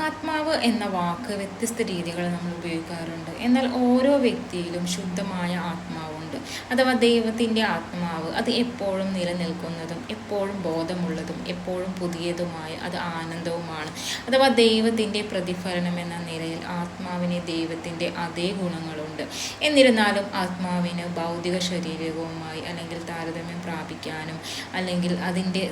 ആത്മാവ് എന്ന വാക്ക് വ്യത്യസ്ത രീതികളിൽ നമ്മൾ ഉപയോഗിക്കാറുണ്ട്. എന്നാൽ ഓരോ വ്യക്തിയിലും ശുദ്ധമായ ആത്മാവുണ്ട്. അഥവാ ദൈവത്തിൻ്റെ ആത്മാവ് അത് എപ്പോഴും നിലനിൽക്കുന്നതും എപ്പോഴും ബോധമുള്ളതും എപ്പോഴും പുതിയതുമായ അത് ആനന്ദവുമാണ്. അഥവാ ദൈവത്തിൻ്റെ പ്രതിഫലനം എന്ന നിലയിൽ ആത്മാവിന് ദൈവത്തിൻ്റെ അതേ ഗുണങ്ങളുണ്ട്. എന്നിരുന്നാലും ആത്മാവിന് ഭൗതിക ശരീരവുമായി അല്ലെങ്കിൽ താരതമ്യം പ്രാപിക്കാനും അല്ലെങ്കിൽ അതിൻ്റെ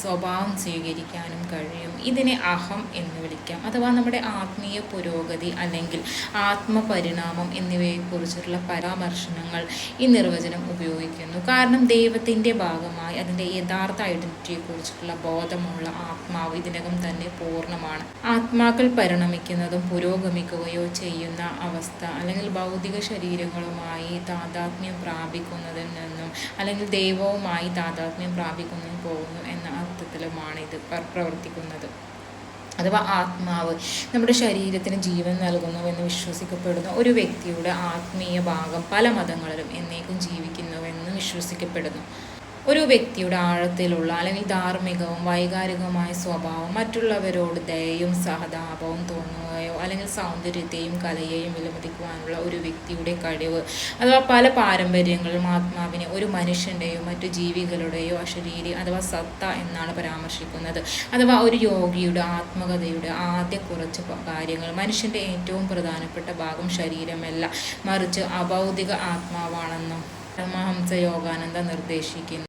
സ്വഭാവം സ്വീകരിക്കാനും കഴിയും. ഇതിനെ അഹം എന്ന് വിളിക്കാം. അഥവാ നമ്മുടെ ആത്മീയ പുരോഗതി അല്ലെങ്കിൽ ആത്മപരിണാമം എന്നിവയെക്കുറിച്ചുള്ള പരാമർശനങ്ങൾ ഈ നിർവചനം ഉപയോഗിക്കുന്നു. കാരണം ദൈവത്തിൻ്റെ ഭാഗമായി അതിൻ്റെ യഥാർത്ഥ ഐഡന്റിറ്റിയെക്കുറിച്ചുള്ള ബോധമുള്ള ആത്മാവ് ഇതിനകം തന്നെ പൂർണ്ണമാണ്. ആത്മാക്കൾ പരിണമിക്കുന്നതും പുരോഗമിക്കുകയോ ചെയ്യുന്ന അവസ്ഥ അല്ലെങ്കിൽ ഭൗതിക ശരീരങ്ങളുമായി താതാത്മ്യം പ്രാപിക്കുന്നതിൽ നിന്നും അല്ലെങ്കിൽ ദൈവവുമായി താതാത്മ്യം പ്രാപിക്കുന്നതിന് പോകുന്നു എന്ന അർത്ഥത്തിലുമാണ് ഇത് പ്രവർത്തിക്കുന്നത്. അഥവാ ആത്മാവ് നമ്മുടെ ശരീരത്തിന് ജീവൻ നൽകുന്നുവെന്ന് വിശ്വസിക്കപ്പെടുന്ന ഒരു വ്യക്തിയുടെ ആത്മീയ ഭാഗം പല മതങ്ങളിലും എന്നേക്കും ജീവിക്കുന്നുവെന്ന് വിശ്വസിക്കപ്പെടുന്നു. ഒരു വ്യക്തിയുടെ ആഴത്തിലുള്ള അല്ലെങ്കിൽ ധാർമ്മികവും വൈകാരികവുമായ സ്വഭാവം മറ്റുള്ളവരോട് ദയയും സഹതാപവും തോന്നുകയോ അല്ലെങ്കിൽ സൗന്ദര്യത്തെയും കലയെയും വിലമതിക്കുവാനുള്ള ഒരു വ്യക്തിയുടെ കഴിവ് അഥവാ പല പാരമ്പര്യങ്ങളിലും ആത്മാവിനെ ഒരു മനുഷ്യൻ്റെയോ മറ്റു ജീവികളുടെയോ അശരീരി അഥവാ സത്ത എന്നാണ് പരാമർശിക്കുന്നത്. അഥവാ ഒരു യോഗിയുടെ ആത്മകഥയുടെ ആദ്യ കുറച്ച് കാര്യങ്ങൾ മനുഷ്യൻ്റെ ഏറ്റവും പ്രധാനപ്പെട്ട ഭാഗം ശരീരമല്ല, മറിച്ച് അഭൗതിക ആത്മാവാണെന്നും പരമഹംസ യോഗാനന്ദ നിർദ്ദേശിക്കുന്നു.